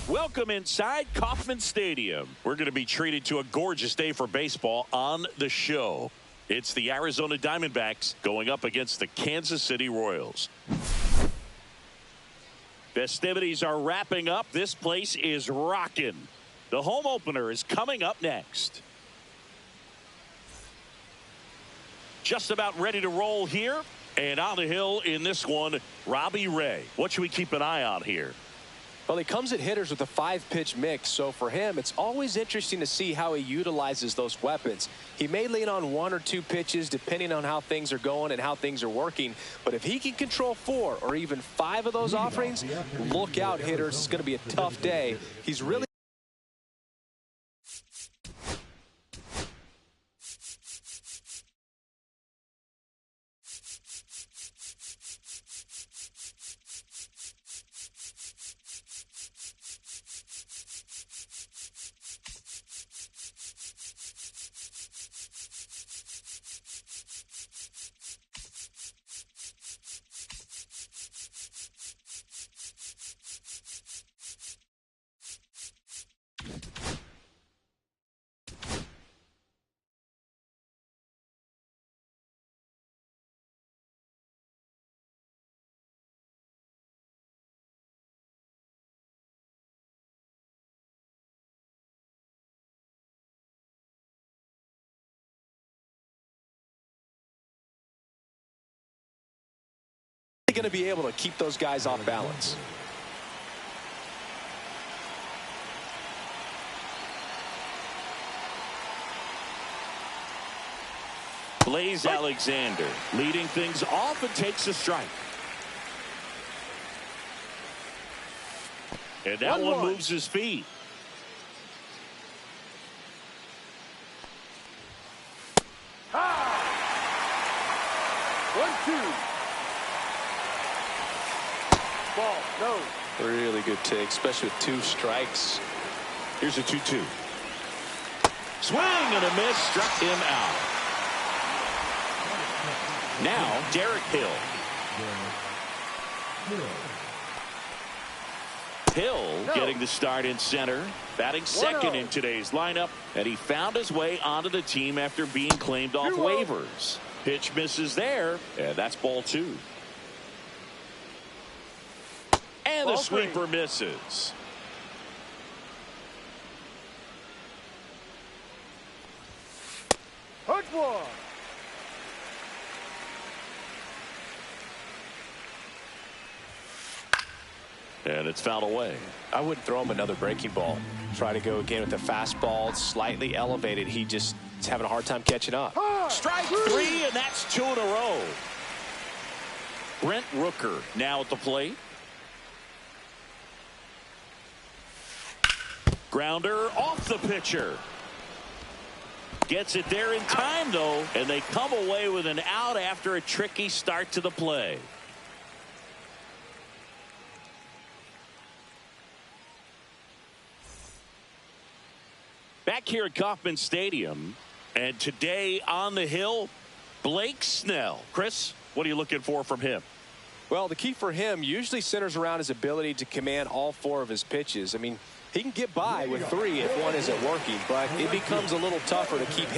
Welcome inside Kauffman Stadium. We're going to be treated to a gorgeous day for baseball on the show. It's the Arizona Diamondbacks going up against the Kansas City Royals. Festivities are wrapping up. This place is rocking. The home opener is coming up next. Just about ready to roll here. And on the hill in this one, Robbie Ray. What should we keep an eye on here? Well, he comes at hitters with a 5-pitch mix, so for him, it's always interesting to see how he utilizes those weapons. He may lean on 1 or 2 pitches depending on how things are going and how things are working, but if he can control 4 or even 5 of those offerings, look out, hitters. It's going to be a tough day. He's really going to be able to keep those guys off balance. Blaze Alexander leading things off and takes a strike. And that one moves his feet. Ha! 1-2. Ball, no. Really good take, especially with 2 strikes. Here's a 2-2. Swing and a miss, struck him out. Now Derek Hill. Hill getting the start in center, batting second in today's lineup, and he found his way onto the team after being claimed off waivers. Pitch misses there, and that's ball 2. And the sweeper misses. Hurt one. And it's fouled away. I wouldn't throw him another breaking ball. Try to go again with the fastball, slightly elevated. He just is having a hard time catching up. Strike 3, and that's 2 in a row. Brent Rooker now at the plate. Grounder off the pitcher. Gets it there in time, though, and they come away with an out after a tricky start to the play. Back here at Kauffman Stadium, and today on the hill, Blake Snell. Chris, what are you looking for from him? Well, the key for him usually centers around his ability to command all 4 of his pitches. I mean, he can get by with 3 if one isn't working, but it becomes a little tougher to keep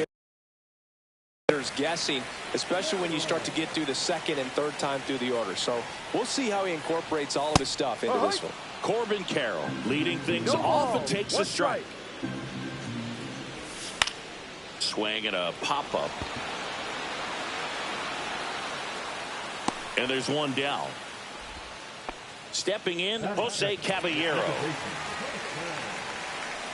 hitters guessing, especially when you start to get through the second and third time through the order. So we'll see how he incorporates all of his stuff into this one. Corbin Carroll leading things off and takes a strike. Swing and a pop-up. And there's one down. Stepping in, Jose Caballero.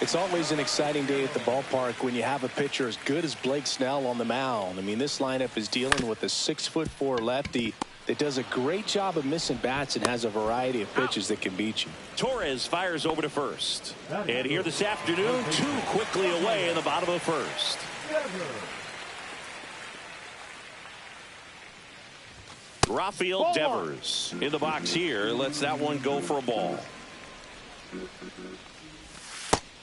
It's always an exciting day at the ballpark when you have a pitcher as good as Blake Snell on the mound. I mean, this lineup is dealing with a 6'4" lefty that does a great job of missing bats and has a variety of pitches that can beat you. Torres fires over to first. And here this afternoon, 2 quickly away in the bottom of the first. Rafael Devers in the box here. Lets that one go for a ball.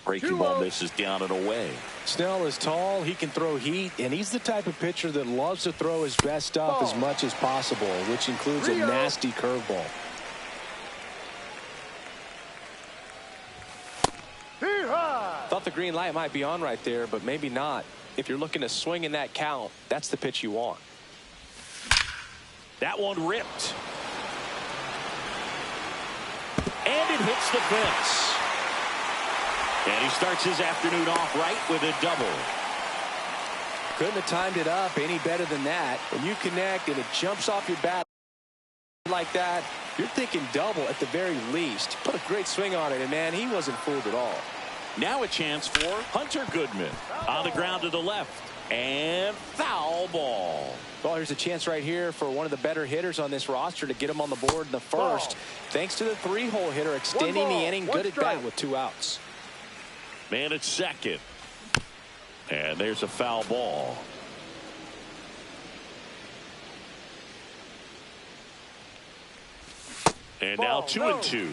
Breaking ball misses down and away. Snell is tall, he can throw heat, and he's the type of pitcher that loves to throw his best stuff as much as possible, which includes a nasty curveball. Thought the green light might be on right there, but maybe not. If you're looking to swing in that count, that's the pitch you want. That one ripped. And it hits the fence. And he starts his afternoon off right with a double. Couldn't have timed it up any better than that. When you connect and it jumps off your bat like that, you're thinking double at the very least. Put a great swing on it, and man, he wasn't fooled at all. Now a chance for Hunter Goodman. On the ground to the left. And foul ball. Well, here's a chance right here for one of the better hitters on this roster to get him on the board in the first. Thanks to the three-hole hitter extending the inning. Good at bat with 2 outs. Man at second. And there's a foul ball. And now 2-2.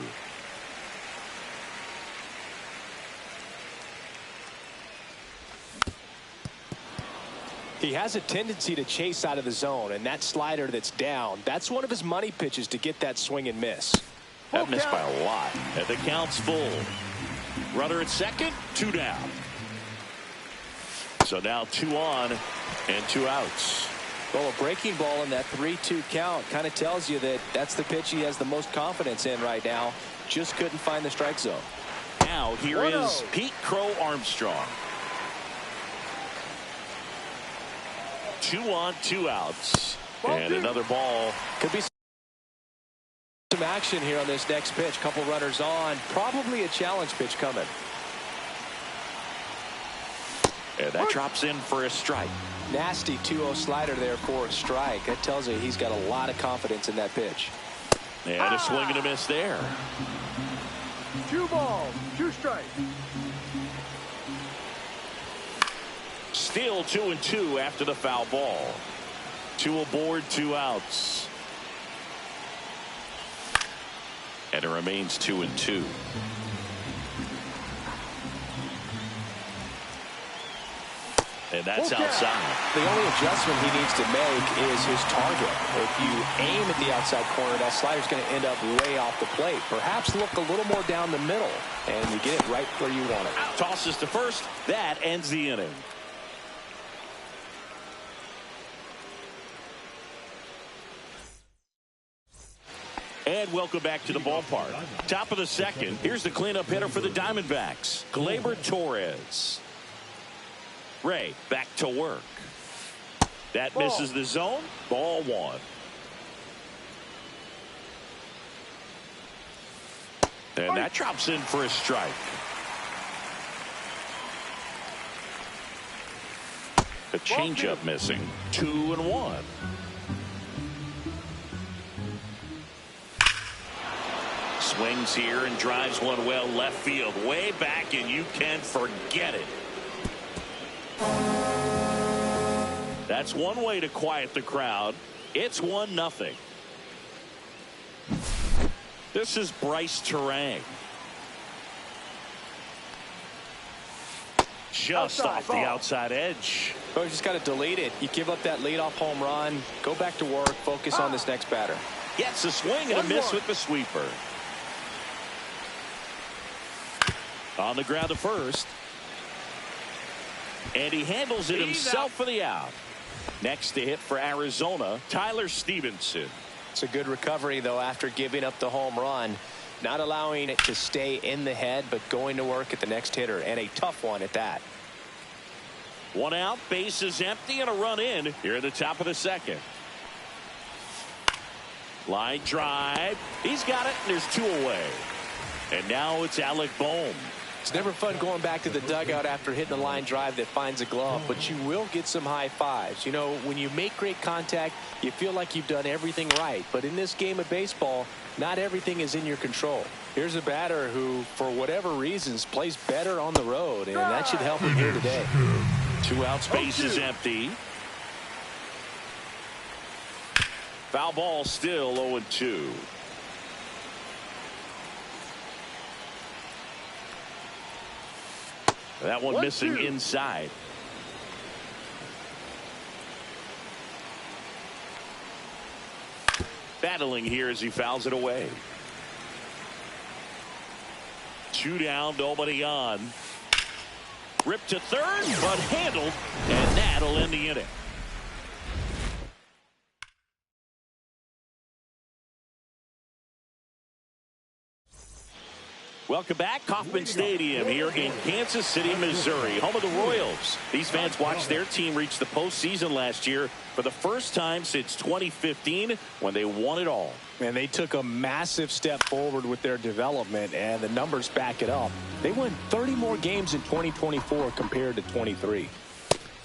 He has a tendency to chase out of the zone, and that slider that's down, that's one of his money pitches to get that swing and miss. That missed by a lot. And the count's full. Runner at second, 2 down. So now 2 on and 2 outs. Well, a breaking ball in that 3-2 count kind of tells you that that's the pitch he has the most confidence in right now. Just couldn't find the strike zone. Now here is Pete Crow Armstrong. 2 on, 2 outs. And another ball. Could be some action here on this next pitch. Couple runners on. Probably a challenge pitch coming. And that drops in for a strike. Nasty 2-0 slider there for a strike. That tells you he's got a lot of confidence in that pitch. And a swing and a miss there. 2 balls, 2 strikes. Still 2-2 after the foul ball. 2 aboard, 2 outs. And it remains 2-2. And that's outside. The only adjustment he needs to make is his target. If you aim at the outside corner, that slider's going to end up way off the plate. Perhaps look a little more down the middle, and you get it right where you want it. Tosses to first. That ends the inning. And welcome back to the ballpark. Top of the second. Here's the cleanup hitter for the Diamondbacks, Gleyber Torres. Ray back to work. That misses the zone. Ball 1. And that drops in for a strike. The changeup missing. 2-1. Swings here and drives one well left field, way back, and you can forget it. That's one way to quiet the crowd. It's 1-0. This is Bryce Terang. Just off the outside edge. Oh, you just got to delete it. You give up that leadoff home run. Go back to work. Focus on this next batter. Gets a swing and a miss with the sweeper. On the ground to first. And he handles it himself for the out. Next to hit for Arizona, Tyler Stevenson. It's a good recovery, though, after giving up the home run. Not allowing it to stay in the head, but going to work at the next hitter, and a tough one at that. 1 out, base is empty, and a run in here at the top of the second. Line drive. He's got it, and there's 2 away. And now it's Alec Bohm. It's never fun going back to the dugout after hitting a line drive that finds a glove, but you will get some high fives. You know, when you make great contact, you feel like you've done everything right. But in this game of baseball, not everything is in your control. Here's a batter who, for whatever reasons, plays better on the road, and that should help him here today. 2 outs, base is empty. Foul ball, still 0-2. That one missing inside. Battling here as he fouls it away. 2 down, nobody on. Ripped to third, but handled, and that'll end the inning. Welcome back. Kauffman Stadium here in Kansas City, Missouri, home of the Royals. These fans watched their team reach the postseason last year for the first time since 2015 when they won it all. And they took a massive step forward with their development, and the numbers back it up. They won 30 more games in 2024 compared to 23.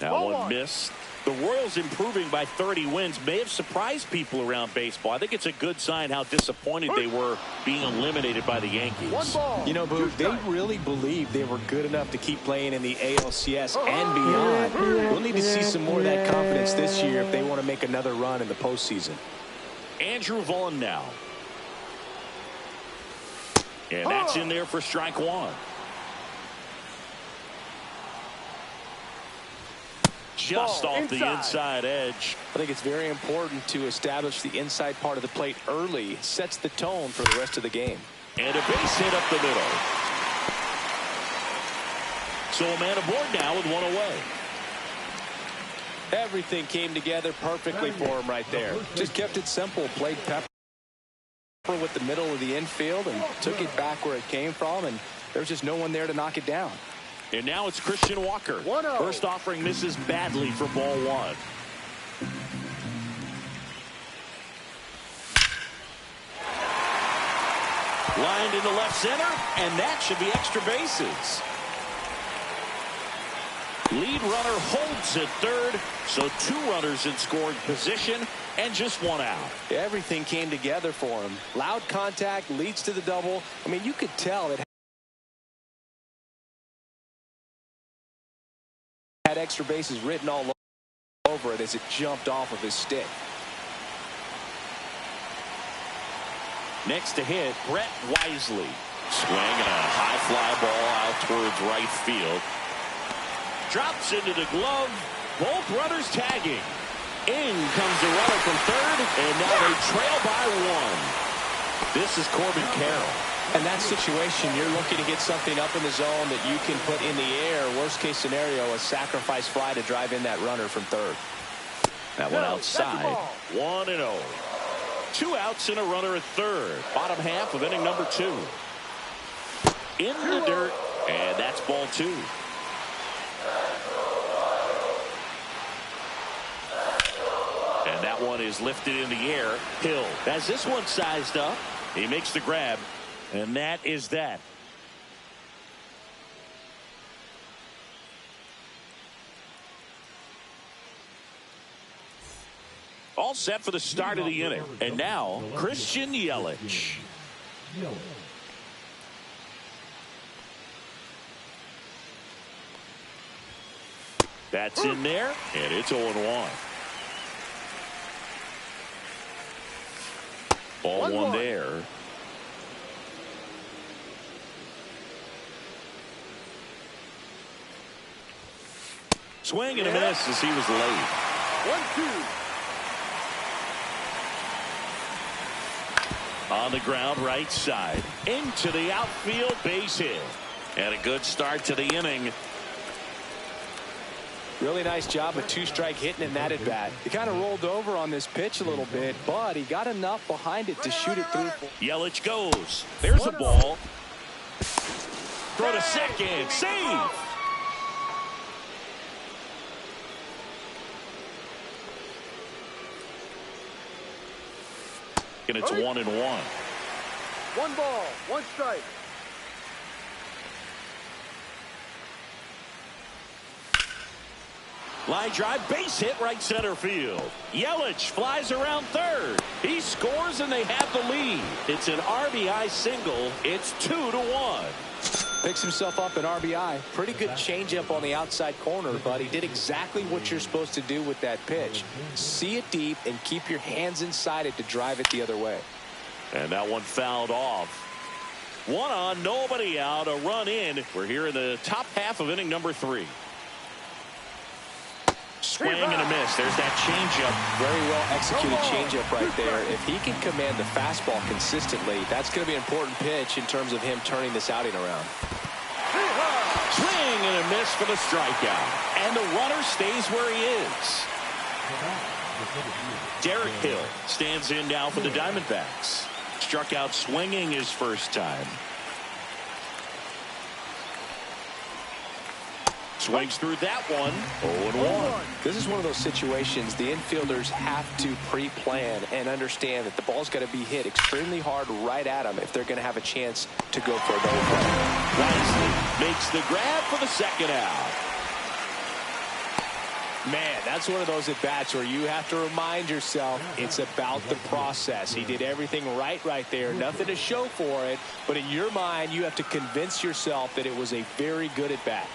Now one miss. The Royals improving by 30 wins may have surprised people around baseball. I think it's a good sign how disappointed they were being eliminated by the Yankees. You know, Boo, they really believed they were good enough to keep playing in the ALCS and beyond. We'll need to see some more of that confidence this year if they want to make another run in the postseason. Andrew Vaughn now. And that's in there for strike one. Just off the inside edge. I think it's very important to establish the inside part of the plate early. It sets the tone for the rest of the game. And a base hit up the middle. So a man aboard now with one away. Everything came together perfectly for him right there. Just kept it simple. Played pepper with the middle of the infield and took it back where it came from. And there's just no one there to knock it down. And now it's Christian Walker. First offering misses badly for ball one. Lined into left center, and that should be extra bases. Lead runner holds at third, so 2 runners in scoring position and just 1 out. Everything came together for him. Loud contact leads to the double. I mean, you could tell it had extra bases written all over it as it jumped off of his stick. Next to hit, Brett Wisely. Swing and a high fly ball out towards right field. Drops into the glove. Both runners tagging. In comes the runner from third, and now they trail by 1. This is Corbin Carroll. In that situation, you're looking to get something up in the zone that you can put in the air. Worst case scenario, a sacrifice fly to drive in that runner from third. That one outside. 1-0. 2 outs and a runner at third. Bottom half of inning number 2. In the dirt, and that's ball 2. And that one is lifted in the air. Hill has this one sized up. He makes the grab. And that is that. All set for the start of the inning. And now, Christian Yelich. That's in there, and it's 0-1. Ball 1 there. Swing and a miss as he was late. 1-2. On the ground right side. Into the outfield, base hit. And a good start to the inning. Really nice job of 2-strike hitting in that at bat. He kind of rolled over on this pitch a little bit, but he got enough behind it to shoot it through. Yelich goes. There's a ball. Throw to second. Save. And it's 1-1. 1 ball, 1 strike. Line drive, base hit right center field. Yelich flies around third. He scores and they have the lead. It's an RBI single. It's 2-1. Picks himself up an RBI. Pretty good changeup on the outside corner, but he did exactly what you're supposed to do with that pitch. See it deep and keep your hands inside it to drive it the other way. And that one fouled off. 1 on, nobody out, a run in. We're here in the top half of inning number 3. swing and a miss. There's that changeup. Very well executed changeup right there. If he can command the fastball consistently, that's going to be an important pitch in terms of him turning this outing around. Swing and a miss for the strikeout. And the runner stays where he is. Derek Hill stands in now for the Diamondbacks. Struck out swinging his first time. Swings through that one. 0-1. This is one of those situations the infielders have to pre-plan and understand that the ball's got to be hit extremely hard right at them if they're going to have a chance to go for a double play. Wisely makes the grab for the second out. Man, that's one of those at-bats where you have to remind yourself it's about the process. He did everything right there. Nothing to show for it. But in your mind, you have to convince yourself that it was a very good at-bat.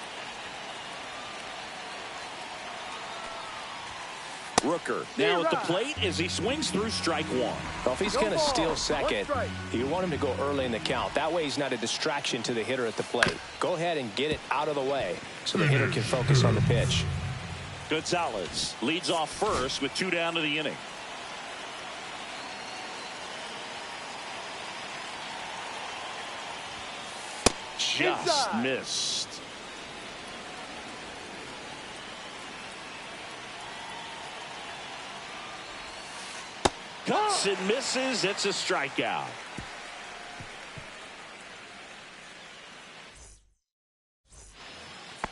Rooker now at the plate as he swings through strike one. Well, if he's going to steal second, you want him to go early in the count. That way he's not a distraction to the hitter at the plate. Go ahead and get it out of the way so the hitter can focus on the pitch. Gonzalez leads off first with 2 down to the inning. Just missed. Cuts and misses. It's a strikeout.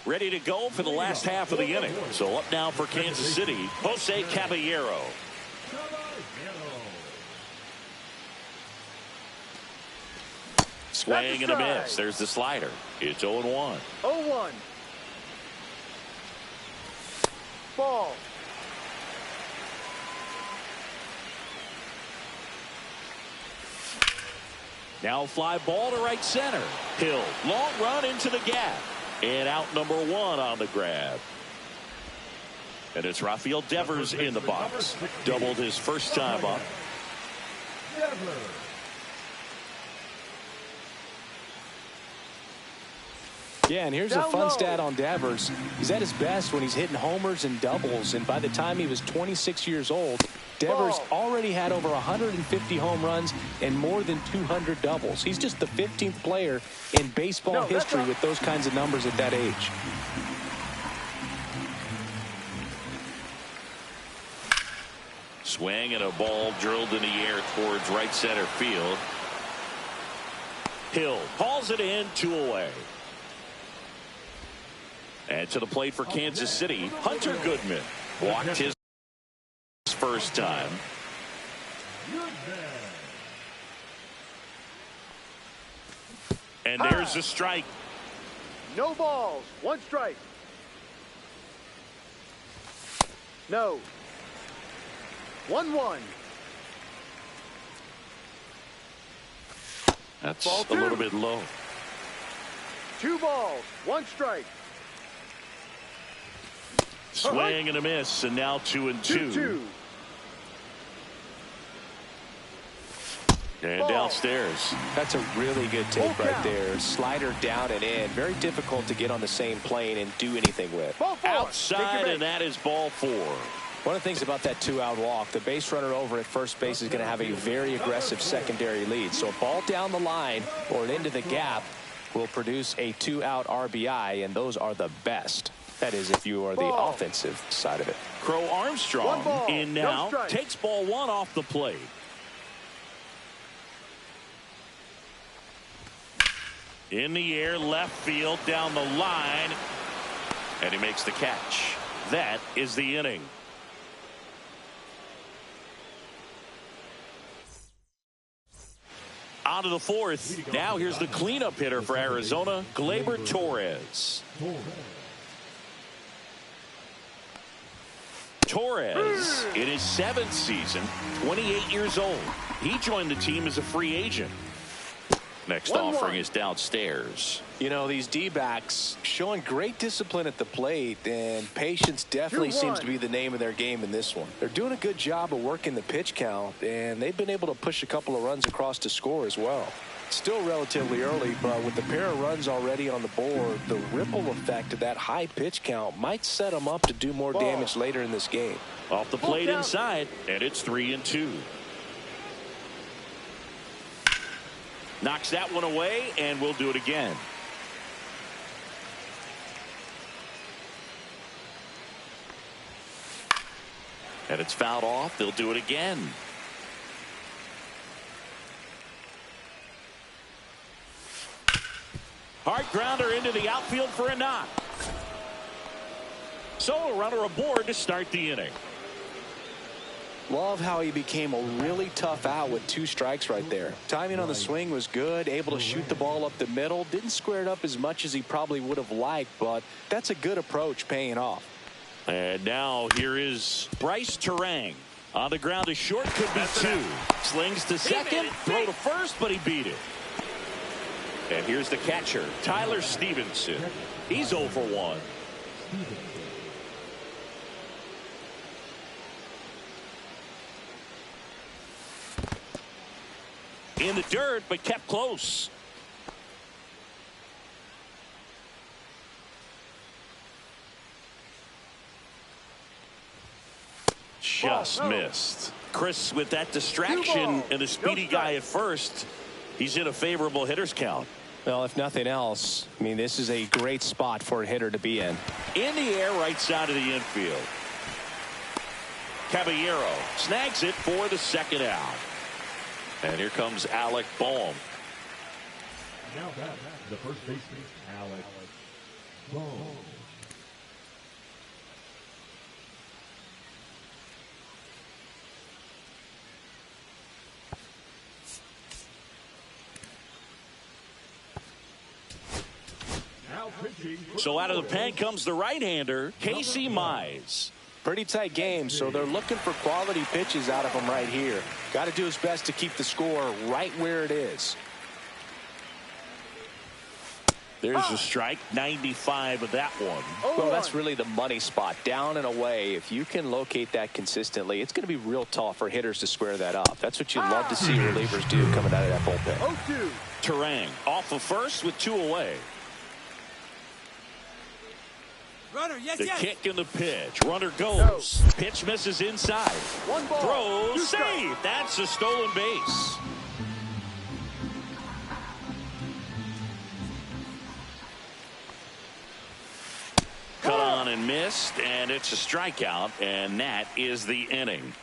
Ready to go for the last half of the inning. So up now for Kansas City, Jose Caballero. Swing and a miss. There's the slider. It's 0-1. 0-1. Ball. Now fly ball to right center. Hill, long run into the gap. And out number 1 on the grab. And it's Rafael Devers in the box. Doubled his first time up. Yeah, and here's a fun stat on Devers. He's at his best when he's hitting homers and doubles. And by the time he was 26 years old, Devers already had over 150 home runs and more than 200 doubles. He's just the 15th player in baseball history with those kinds of numbers at that age. Swing and a ball drilled in the air towards right center field. Hill calls it in, 2 away. And to the plate for Kansas City, Hunter Goodman walked his first time. And there's a strike. No balls. 1 strike. No. 1-1. That's a little bit low. 2 balls. 1 strike. Swing and a miss, and now 2-2. And downstairs. That's a really good take right there. Slider down and in. Very difficult to get on the same plane and do anything with. Outside, and that is ball 4. One of the things about that 2-out walk, the base runner over at first base is going to have a very aggressive secondary lead. So a ball down the line or into the gap will produce a 2-out RBI, and those are the best. That is, if you are the offensive side of it. Crow Armstrong in now, takes ball 1 off the plate. In the air, left field, down the line, and he makes the catch. That is the inning. On to the 4th. Now here's the cleanup hitter for Arizona, Gleyber Torres. Torres in his 7th season, 28 years old. He joined the team as a free agent. Next offering is downstairs. You know, these D-backs showing great discipline at the plate, and patience definitely seems to be the name of their game in this one. They're doing a good job of working the pitch count, and they've been able to push a couple of runs across to score as well. Still relatively early, but with the pair of runs already on the board, the ripple effect of that high pitch count might set him up to do more damage later in this game. Off the plate inside, and it's 3-2. Knocks that one away, and we'll do it again. And it's fouled off. They'll do it again. Hard grounder into the outfield for a knock. So a runner aboard to start the inning. Love how he became a really tough out with 2 strikes right there. Timing on the swing was good, able to shoot the ball up the middle. Didn't square it up as much as he probably would have liked, but that's a good approach paying off. And now here is Bryce Terang. On the ground to short, could be 2. Slings to second, throw to first, but he beat it. And here's the catcher, Tyler Stevenson. He's 0 for 1. In the dirt, but kept close. Just missed. Chris with that distraction and a speedy guy at first. He's in a favorable hitter's count. Well, if nothing else, I mean, this is a great spot for a hitter to be in. In the air, right side of the infield. Caballero snags it for the second out. And here comes Alec Boehm. Now back, the first baseman, Alec Boehm. So out of the pen comes the right-hander, Casey Mize. Pretty tight game, so they're looking for quality pitches out of him right here. Got to do his best to keep the score right where it is. There's a strike, 95 of that one. Well, that's really the money spot, down and away. If you can locate that consistently, it's going to be real tough for hitters to square that up. That's what you love to see relievers do coming out of that bullpen. Terang off of first with 2 away. Runner, yes, the yes. kick and the pitch. Runner goes. No. Pitch misses inside. One ball. Throws. Save. That's a stolen base. Cut on and missed, and it's a strikeout, and that is the inning.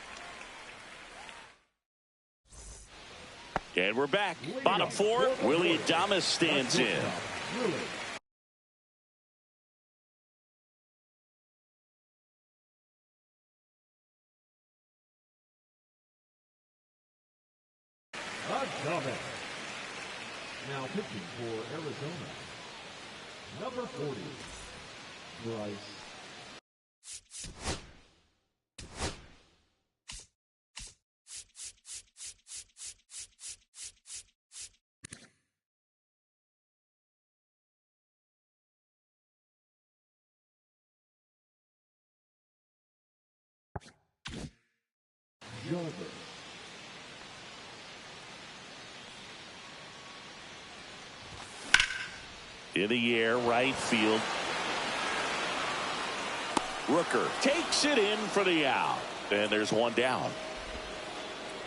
And we're back. Bottom 4. Willie Adames stands in. Now pitching for Arizona, number 40, Bryce. Jonathan. In the air, right field. Rooker takes it in for the out. And there's one down.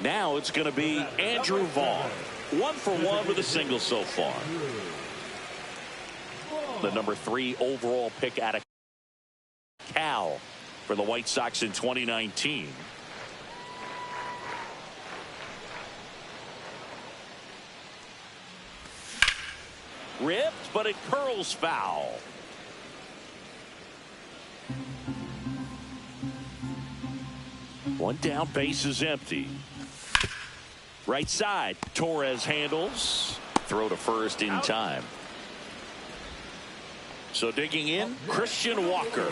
Now it's going to be Andrew Vaughn. 1 for 1 with a single so far. The number 3 overall pick out of Cal for the White Sox in 2019. Ripped, but it curls foul. One down, base is empty. Right side, Torres handles. Throw to first in time. So digging in, Christian Walker.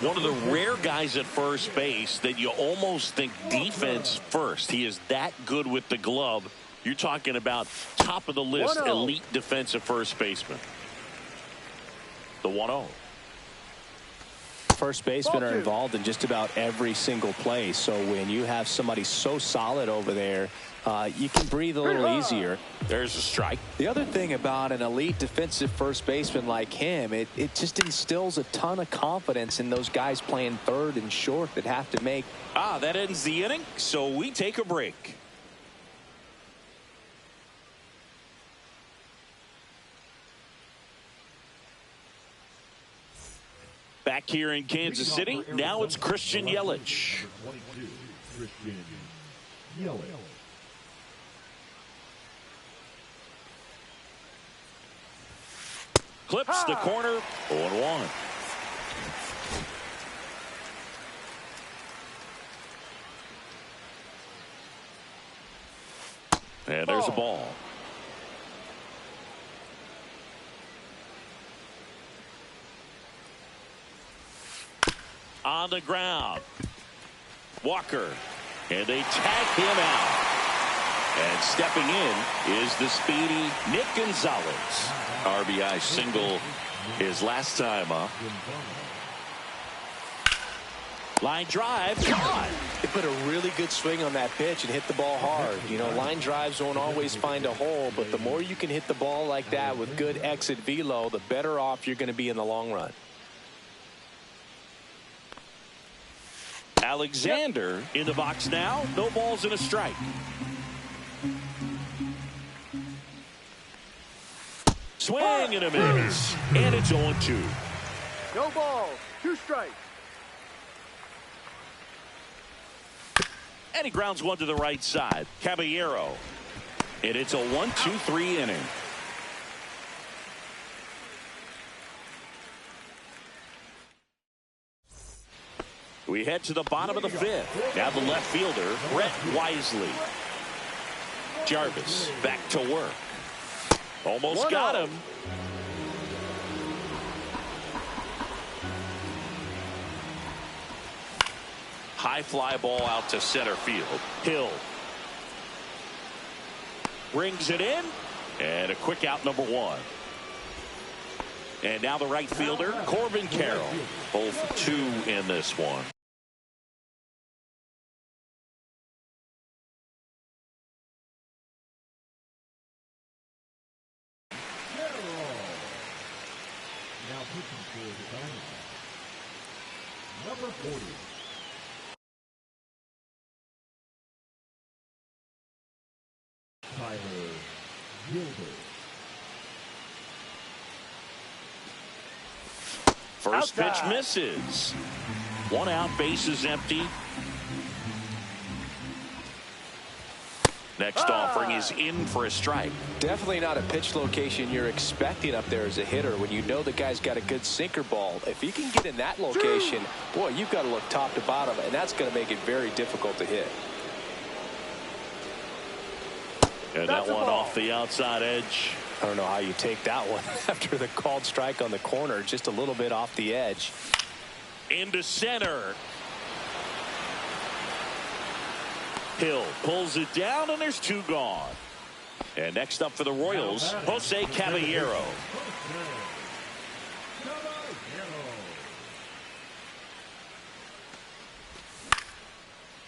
One of the rare guys at first base that you almost think defense first. He is that good with the glove. You're talking about top of the list, elite defensive first baseman. The 1-0. first basemen Ball are two. involved in just about every single play. So when you have somebody so solid over there, you can breathe a little easier. There's a strike. The other thing about an elite defensive first baseman like him, it just instills a ton of confidence in those guys playing third and short that have to make. That ends the inning, so we take a break. Back here in Kansas City, now it's Christian Yelich. Number 22, Christian Yelich. Clips the corner, 0-1. And there's a ball. On the ground. Walker. And they tag him out. And stepping in is the speedy Nick Gonzalez. RBI single his last time up. Line drive. Gone. They put a really good swing on that pitch and hit the ball hard. You know, line drives won't always find a hole, but the more you can hit the ball like that with good exit velo, the better off you're going to be in the long run. Alexander in the box now. No balls and a strike. Swing and a miss. And it's 0-2. No balls. 2 strikes. And he grounds one to the right side. Caballero. And it's a 1-2-3 inning. We head to the bottom of the 5th. Now the left fielder, Brett Wisely. Jarvis back to work. Almost got him. High fly ball out to center field. Hill brings it in, and a quick out, number 1. And now the right fielder, Corbin Carroll. Both 2 in this one. Now pitching for the Diamondbacks. Number 40. Tyler Gilbert. First pitch misses. 1 out, bases empty. Next offering is in for a strike. Definitely not a pitch location you're expecting up there as a hitter when you know the guy's got a good sinker ball. If he can get in that location, boy, you've got to look top to bottom, and that's going to make it very difficult to hit. And that one off the outside edge. I don't know how you take that one after the called strike on the corner, just a little bit off the edge. Into center. Hill pulls it down, and there's 2 gone. And next up for the Royals, Jose Caballero.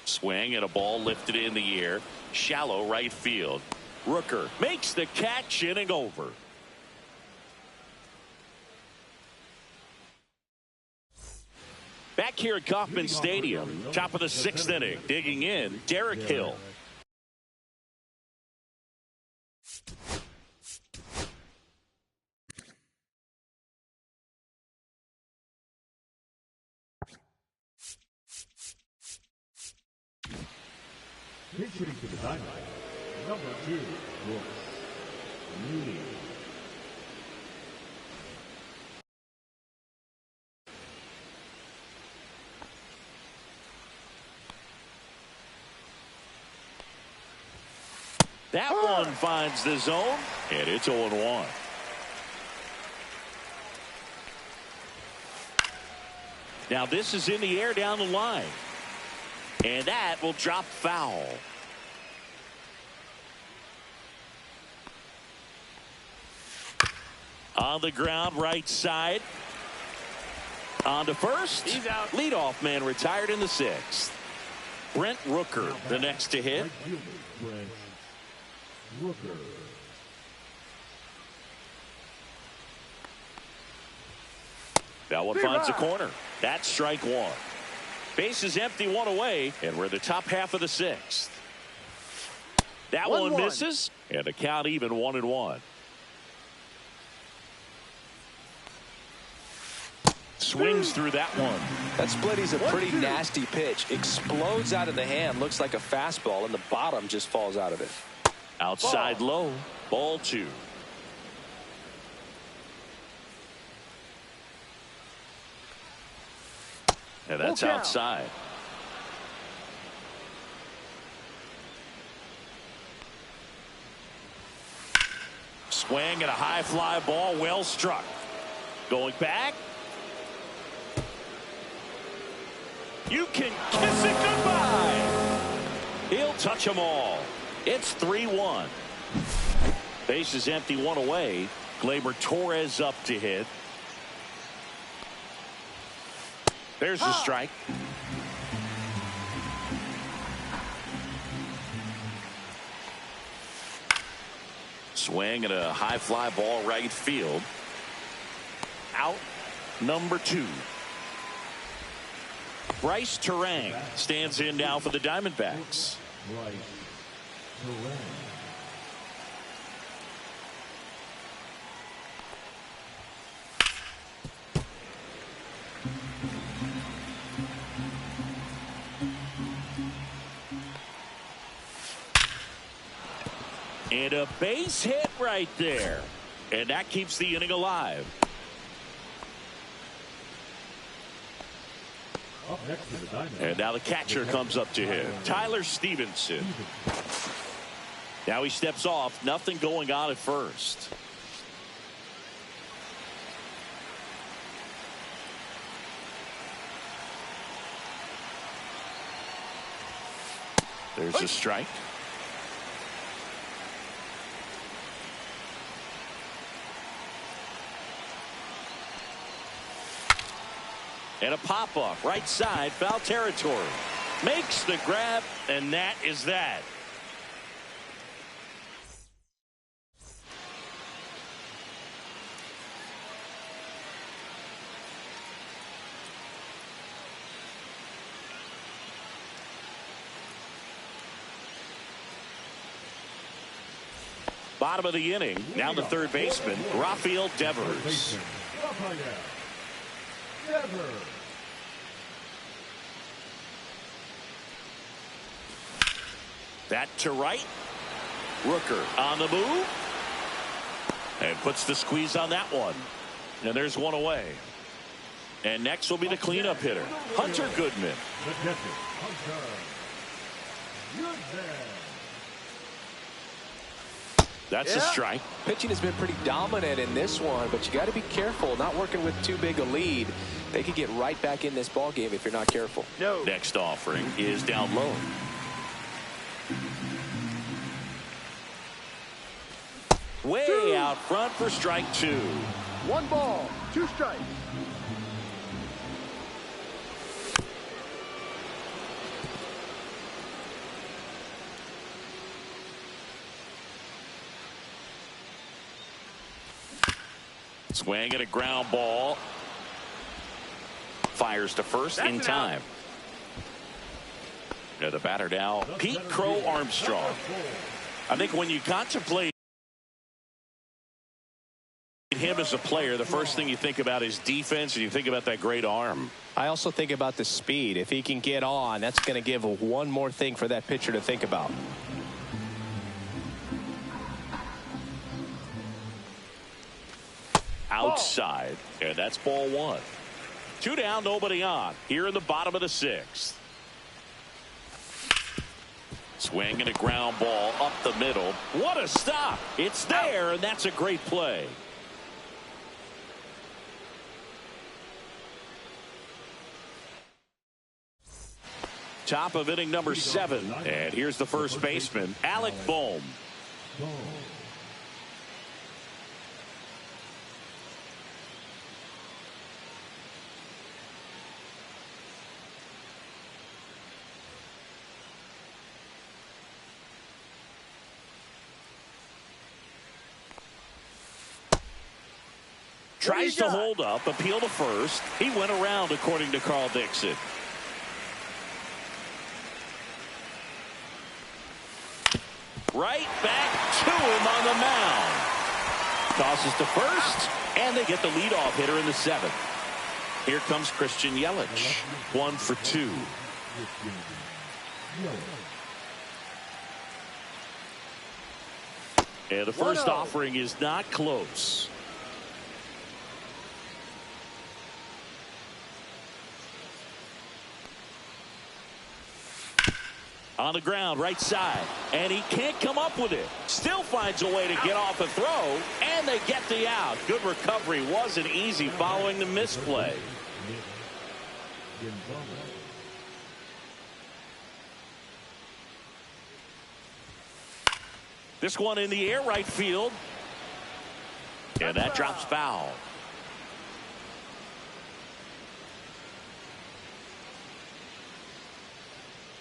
Swing and a ball lifted in the air. Shallow right field. Rooker makes the catch, inning over. Back here at Kauffman Stadium, top of the 6th inning, digging in, Derek Hill. Pitching to the Diamondbacks. Number 2, Brooks Lee. That one finds the zone, and it's 0-1. Now this is in the air down the line. And that will drop foul. On the ground, right side. On to first. He's out. Leadoff man retired in the 6th. Brent Rooker, the next to hit. Right fielder, Brent Rooker. That one finds the corner. That's strike 1. Base is empty, 1 away, and we're in the top half of the 6th. That one misses, and the count even 1-1. Swings through that one. That split is a pretty nasty pitch. Explodes out of the hand. Looks like a fastball, and the bottom just falls out of it. Outside low. Ball 2. And that's outside. Swing and a high fly ball, well struck. Going back. You can kiss it goodbye. He'll touch them all. It's 3-1. Base is empty, 1 away. Gleyber Torres up to hit. There's the strike. Swing and a high fly ball right field. Out number 2. Bryce Terang stands in now for the Diamondbacks. Bryce Terang. And a base hit right there. And that keeps the inning alive. Up next to the Diamondbacks. And now the catcher comes up to him. Tyler Stevenson. Now he steps off. Nothing going on at first. There's a strike. And a pop-up right side, foul territory. Makes the grab, and that is that. Bottom of the inning. Now the third baseman, Rafael Devers. Rafael Devers. That to right. Rooker on the move. And puts the squeeze on that one. And there's 1 away. And next will be the cleanup hitter, Hunter Goodman. The catcher, Hunter Goodman. That's a strike. Pitching has been pretty dominant in this one, but you got to be careful. Not working with too big a lead. They could get right back in this ball game if you're not careful. Next offering is down low. Way out front for strike 2. 1 ball, 2 strikes. Swing and a ground ball. Fires to first in time. Now the batter now, Pete Crow Armstrong. I think when you contemplate him as a player, the first thing you think about is defense, and you think about that great arm. I also think about the speed. If he can get on, that's going to give one more thing for that pitcher to think about. Outside, and that's ball 1. 2 down, nobody on. Here in the bottom of the 6th. Swing and a ground ball up the middle. What a stop. It's there, and that's a great play. Top of inning number 7. And here's the first baseman, Alec Bohm. Tries to hold up, appeal to first. He went around, according to Carl Dixon. Right back to him on the mound. Tosses to first, and they get the leadoff hitter in the seventh. Here comes Christian Yelich. 1 for 2. And the first offering is not close. On the ground, right side, and he can't come up with it. Still finds a way to get off a throw, and they get the out. Good recovery. Wasn't easy following the misplay. This one in the air, right field, and that drops foul.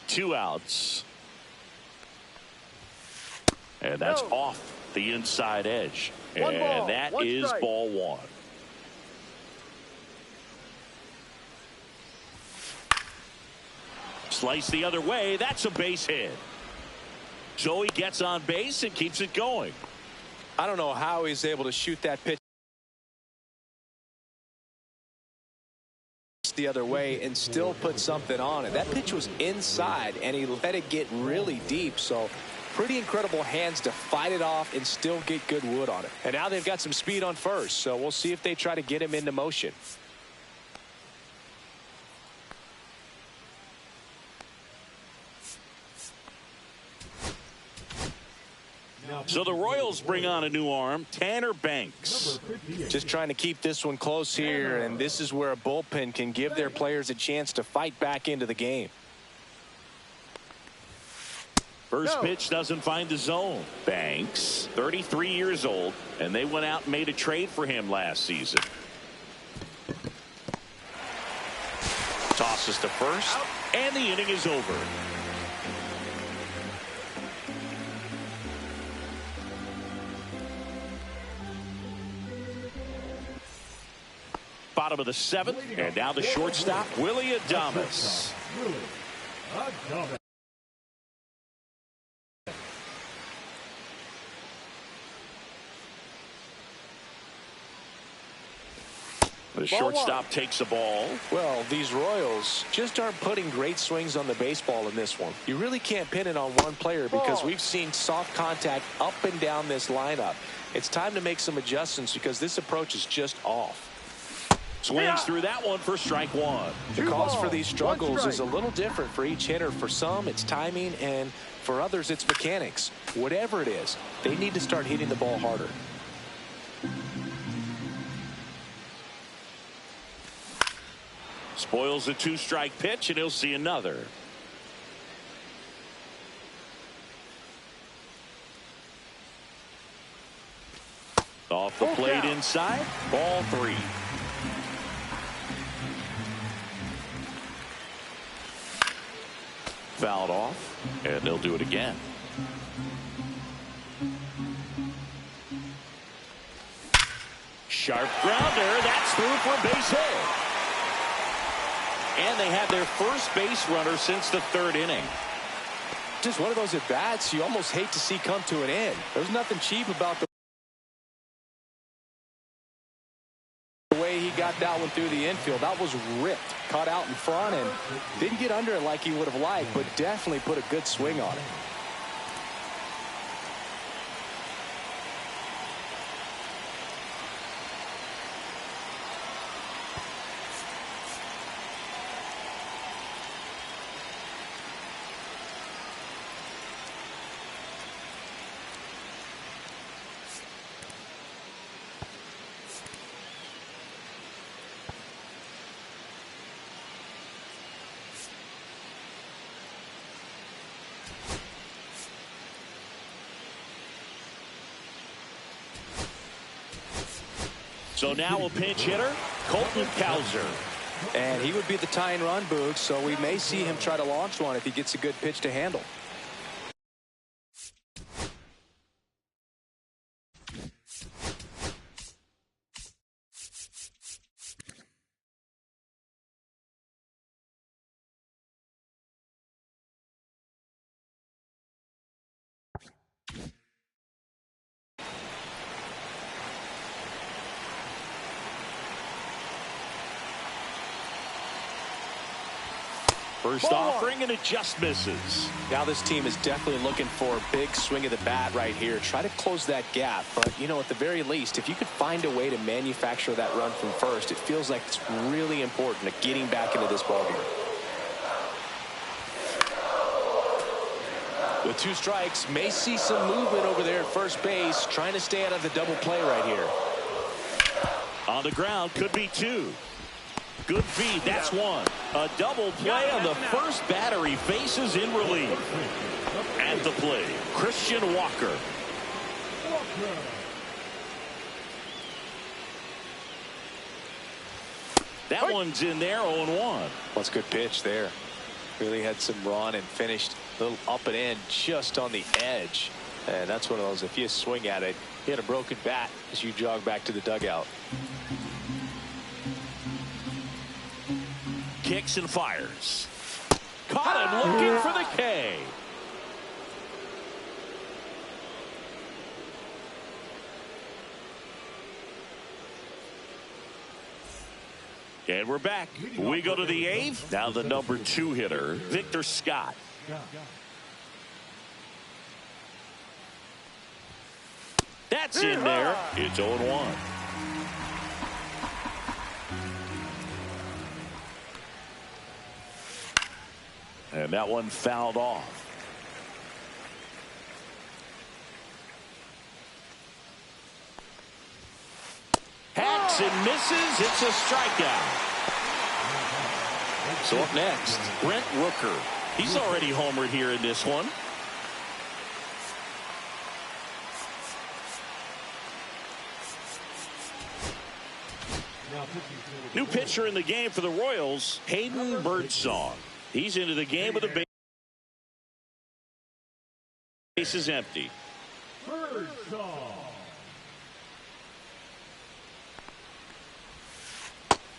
Two outs. And that's off the inside edge. And that is ball one. Slice the other way. That's a base hit. So he gets on base and keeps it going. I don't know how he's able to shoot that pitch the other way and still put something on it. That pitch was inside and he let it get really deep. So pretty incredible hands to fight it off and still get good wood on it. And now they've got some speed on first, so we'll see if they try to get him into motion. So the Royals bring on a new arm, Tanner Banks. Just trying to keep this one close here, and this is where a bullpen can give their players a chance to fight back into the game. First pitch doesn't find the zone. Banks, 33 years old, and they went out and made a trade for him last season. Tosses to first, and the inning is over. Bottom of the seventh, and now the shortstop, Willie Adames. The shortstop takes the ball. Well, these Royals just aren't putting great swings on the baseball in this one. You really can't pin it on one player because we've seen soft contact up and down this lineup. It's time to make some adjustments because this approach is just off. Swings through that one for strike one. The cause for these struggles is a little different for each hitter. For some, it's timing, and for others, it's mechanics. Whatever it is, they need to start hitting the ball harder. Spoils a two-strike pitch, and he'll see another. Off the plate inside, ball three. Fouled off, and they'll do it again. Sharp grounder, that's through for a base hit. And they have their first base runner since the third inning. Just one of those at-bats you almost hate to see come to an end. There's nothing cheap about the way he got that one through the infield. That was ripped, caught out in front, and didn't get under it like he would have liked, but definitely put a good swing on it. So now a pinch hitter, Colton Cowser. And he would be the tying run, Boog, so we may see him try to launch one if he gets a good pitch to handle. First offering, and it just misses. Now this team is definitely looking for a big swing of the bat right here. Try to close that gap. But, you know, at the very least, if you could find a way to manufacture that run from first, it feels like it's really important to getting back into this ballgame. With 2 strikes, may see some movement over there at first base, trying to stay out of the double play right here. On the ground, could be 2. Good feed, that's 1. A double play on the first batter he faces in relief. At the plate, Christian Walker. That one's in there, 0-1. Well, it's a good pitch there. Really had some run and finished a little up and in just on the edge. And that's one of those, if you swing at it, hit a broken bat as you jog back to the dugout. Kicks and fires. Caught him looking for the K. And we're back. We go to the 8th. Now the number 2 hitter, Victor Scott. That's in there. It's 0-1. And that one fouled off. Hacks and misses. It's a strikeout. So up next, Brent Rooker. He's already homered here in this one. New pitcher in the game for the Royals, Hayden Birdsong. He's into the game with the base is empty.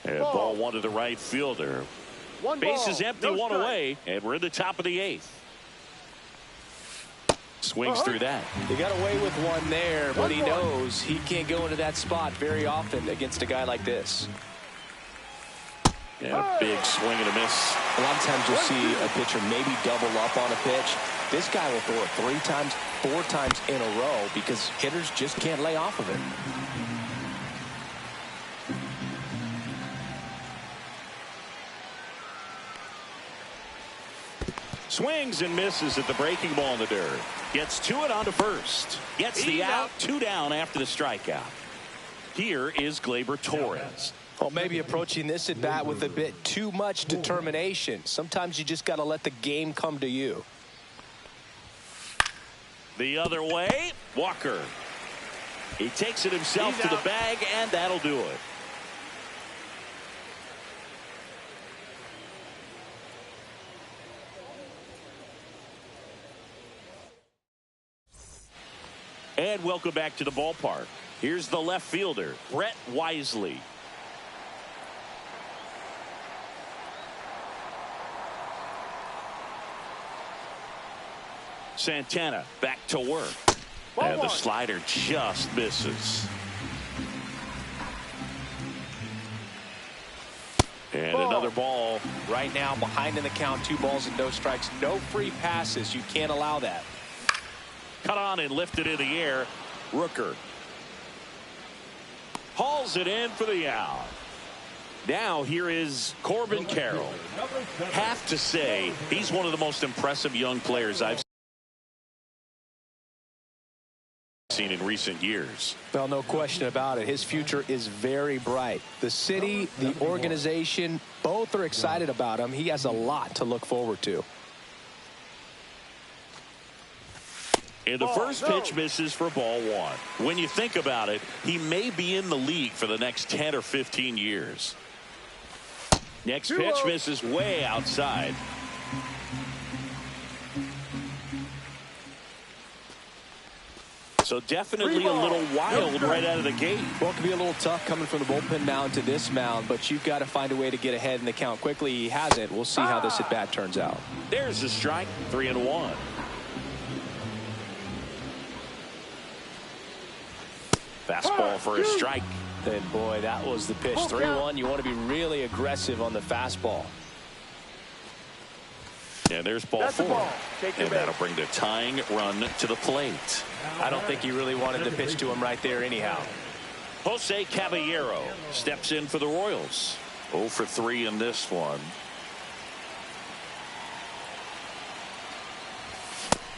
And ball 1 to the right fielder. Base is empty, 1 away, and we're in the top of the 8th. Swings through that. He got away with 1 there, but he knows he can't go into that spot very often against a guy like this. And a big swing and a miss. A lot of times you'll see a pitcher maybe double up on a pitch. This guy will throw it 3 times, 4 times in a row because hitters just can't lay off of it. Swings and misses at the breaking ball in the dirt. Gets to it onto first. Gets the out. 2 down after the strikeout. Here is Gleyber Torres. Well, maybe approaching this at bat with a bit too much determination. Sometimes you just got to let the game come to you. The other way, Walker. He takes it himself to the bag, and that'll do it. And welcome back to the ballpark. Here's the left fielder, Brett Wisely. Santana back to work. And the slider just misses. And another ball. Right now, behind in the count, 2 balls and no strikes. No free passes. You can't allow that. Cut on and lifted in the air. Rooker hauls it in for the out. Now here is Corbin Carroll. Have to say, he's one of the most impressive young players I've seen in recent years. Well, no question about it. His future is very bright. The city, the organization, both are excited about him. He has a lot to look forward to. And the first pitch misses for ball 1. When you think about it, he may be in the league for the next 10 or 15 years. Next pitch misses way outside. So definitely a little wild right out of the gate. Well, it can be a little tough coming from the bullpen mound to this mound, but you've got to find a way to get ahead in the count quickly. He hasn't. We'll see how this at-bat turns out. There's the strike, 3-1. Fastball for a strike. And boy, that was the pitch. 3-1. You want to be really aggressive on the fastball. And there's ball That's the 4. ball. Take your And that'll bring the tying run to the plate. I don't think he really wanted to pitch to him right there anyhow. Jose Caballero steps in for the Royals. 0 for 3 in this one.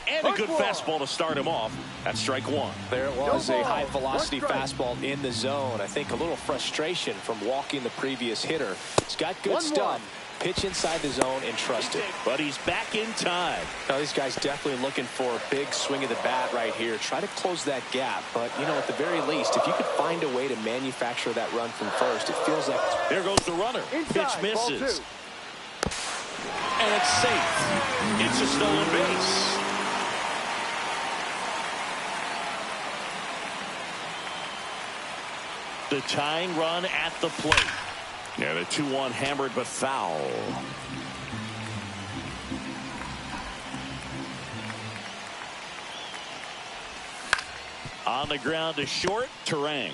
And a good fastball to start him off. That's strike 1. There it was, No a ball. high-velocity 1 strike. fastball in the zone. I think a little frustration from walking the previous hitter. He's got good 1-1. stuff. Pitch inside the zone and trust it. But he's back in time. Now, these guys definitely looking for a big swing of the bat right here. Try to close that gap. But, you know, at the very least, if you could find a way to manufacture that run from first, it feels like... There goes the runner. Inside, Pitch misses. ball 2. And it's safe. It's a stolen base. The tying run at the plate. And a 2-1 hammered but foul. On the ground to short. Terang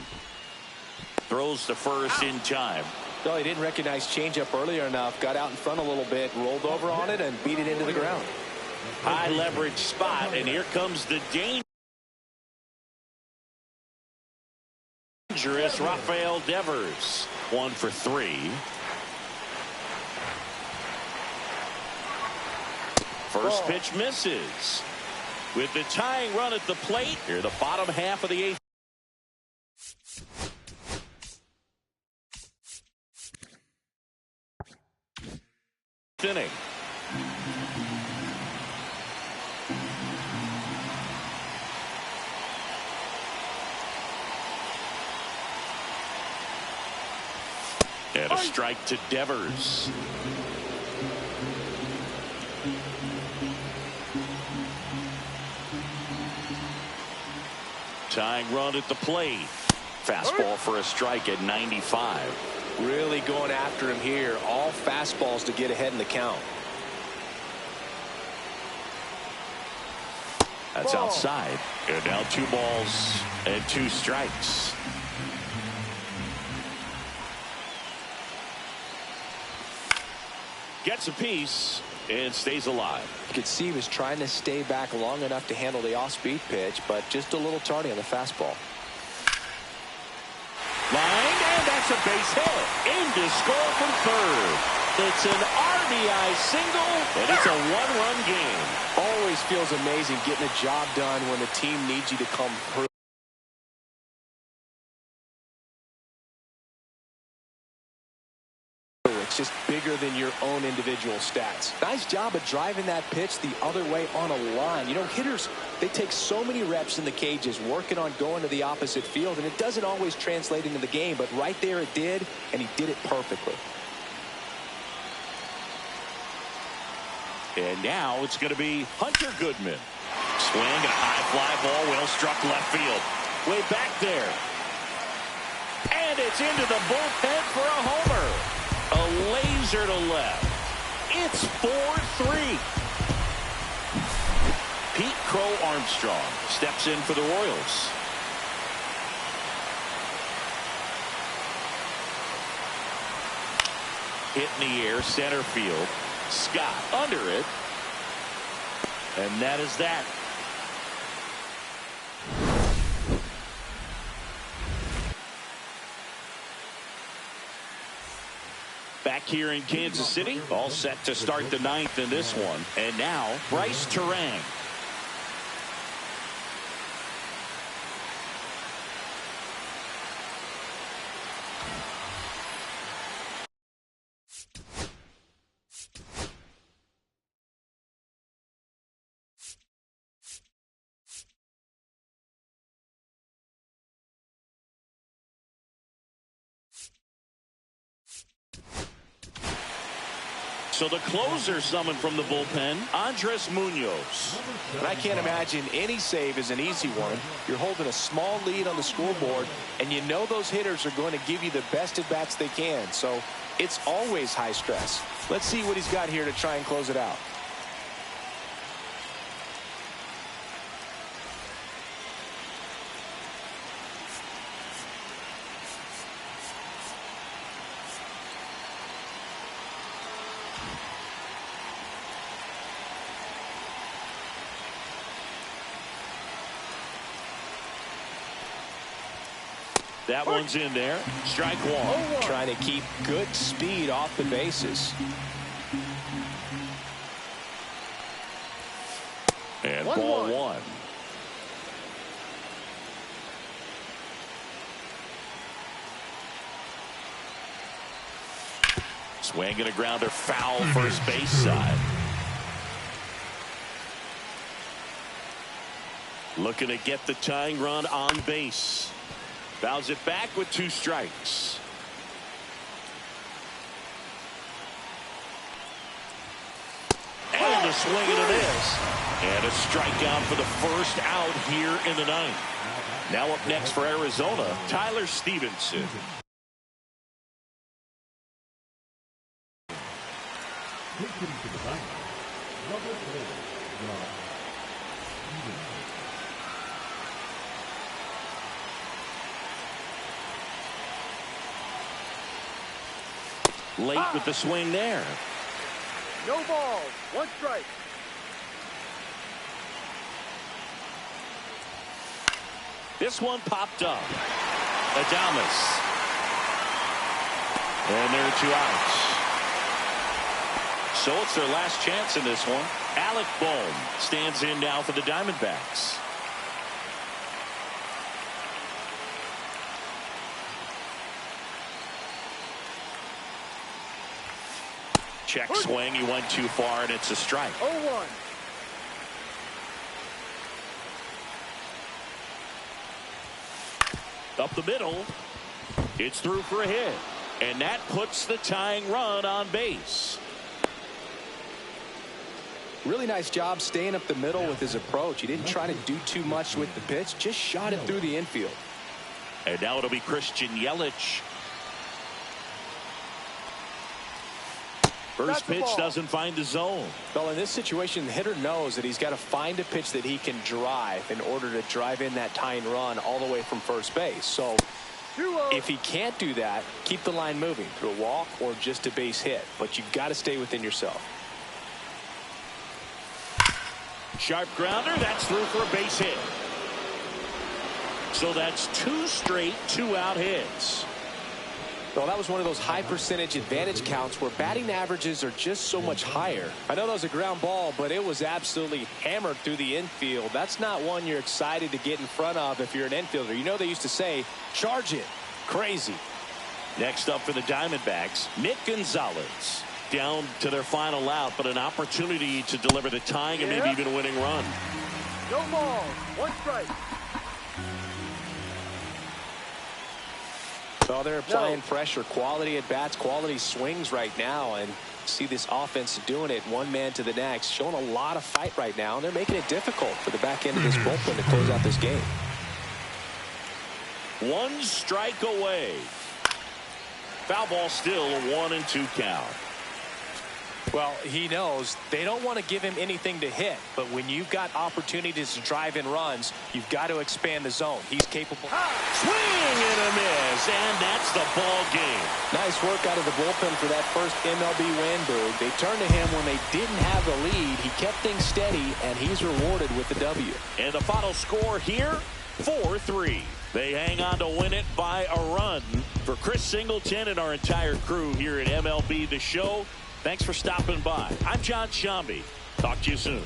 throws to first in time. No, he didn't recognize changeup earlier enough. Got out in front a little bit, rolled over on it, and beat it into the ground. High leverage spot, and here comes the dangerous Rafael Devers. 1 for 3. First pitch misses. With the tying run at the plate, here the bottom half of the 8th inning. And a strike to Devers. Tying run at the plate. Fastball for a strike at 95. Really going after him here. All fastballs to get ahead in the count. That's Ball. outside. And now 2 balls and 2 strikes. Gets a piece and stays alive. You could see he was trying to stay back long enough to handle the off-speed pitch, but just a little tardy on the fastball. Line, and that's a base hit. In to score from third. It's an RBI single, and it's a 1-run game. Always feels amazing getting a job done when the team needs you to come through. It's just bigger than your own individual stats. Nice job of driving that pitch the other way on a line. You know, hitters, they take so many reps in the cages working on going to the opposite field, and it doesn't always translate into the game, but right there it did, and he did it perfectly. And now it's going to be Hunter Goodman. Swing and a high fly ball, well struck left field. Way back there. And it's into the bullpen for a homer. A laser to left. It's 4-3. Pete Crow Armstrong steps in for the Royals. Hit in the air, center field. Scott under it. And that is that. Back here in Kansas City, all set to start the 9th in this one. And now, Bryce Terang. So the closer summoned from the bullpen, Andres Munoz. And I can't imagine any save is an easy one. You're holding a small lead on the scoreboard, and you know those hitters are going to give you the best at-bats they can. So it's always high stress. Let's see what he's got here to try and close it out. That one's in there. Strike one. Trying to keep good speed off the bases. And ball one. Swinging a grounder foul first base side. Looking to get the tying run on base. Fouls it back with 2 strikes. And a swing and a miss. And a strikeout for the first out here in the 9th. Now up next for Arizona, Tyler Stevenson. Pitching to the diamond, number 4, Rob Stevenson. Late with the swing there. No balls. 1 strike. This one popped up. Adames. And there are 2 outs. So it's their last chance in this one. Alec Bohm stands in now for the Diamondbacks. Check swing. He went too far, and it's a strike. 0-1. Up the middle. It's through for a hit. And that puts the tying run on base. Really nice job staying up the middle with his approach. He didn't try to do too much with the pitch, just shot it through the infield. And now it'll be Christian Yelich. First pitch doesn't find the zone. Well, in this situation, the hitter knows that he's got to find a pitch that he can drive in order to drive in that tying run all the way from first base. So if he can't do that, keep the line moving through a walk or just a base hit. But you've got to stay within yourself. Sharp grounder. That's through for a base hit. So that's 2 straight 2-out hits. Well, that was one of those high percentage advantage counts where batting averages are just so much higher. I know that was a ground ball, but it was absolutely hammered through the infield. That's not one you're excited to get in front of if you're an infielder. You know, they used to say, charge it. Crazy. Next up for the Diamondbacks, Nick Gonzalez. Down to their final out, but an opportunity to deliver the tying and maybe even a winning run. No ball. 1 strike. So they're applying pressure, quality at bats, quality swings right now, and see this offense doing it one man to the next, showing a lot of fight right now, and they're making it difficult for the back end of this bullpen to close out this game. 1 strike away. Foul ball still, a 1-2 count. Well, he knows they don't want to give him anything to hit, but when you've got opportunities to drive in runs, you've got to expand the zone. He's capable. Swing and a miss, and that's the ball game. Nice work out of the bullpen for that first MLB win, Boog. They turned to him when they didn't have the lead. He kept things steady, and he's rewarded with the W. And the final score here, 4-3. They hang on to win it by a run. For Chris Singleton and our entire crew here at MLB The Show, thanks for stopping by. I'm John Shambi. Talk to you soon.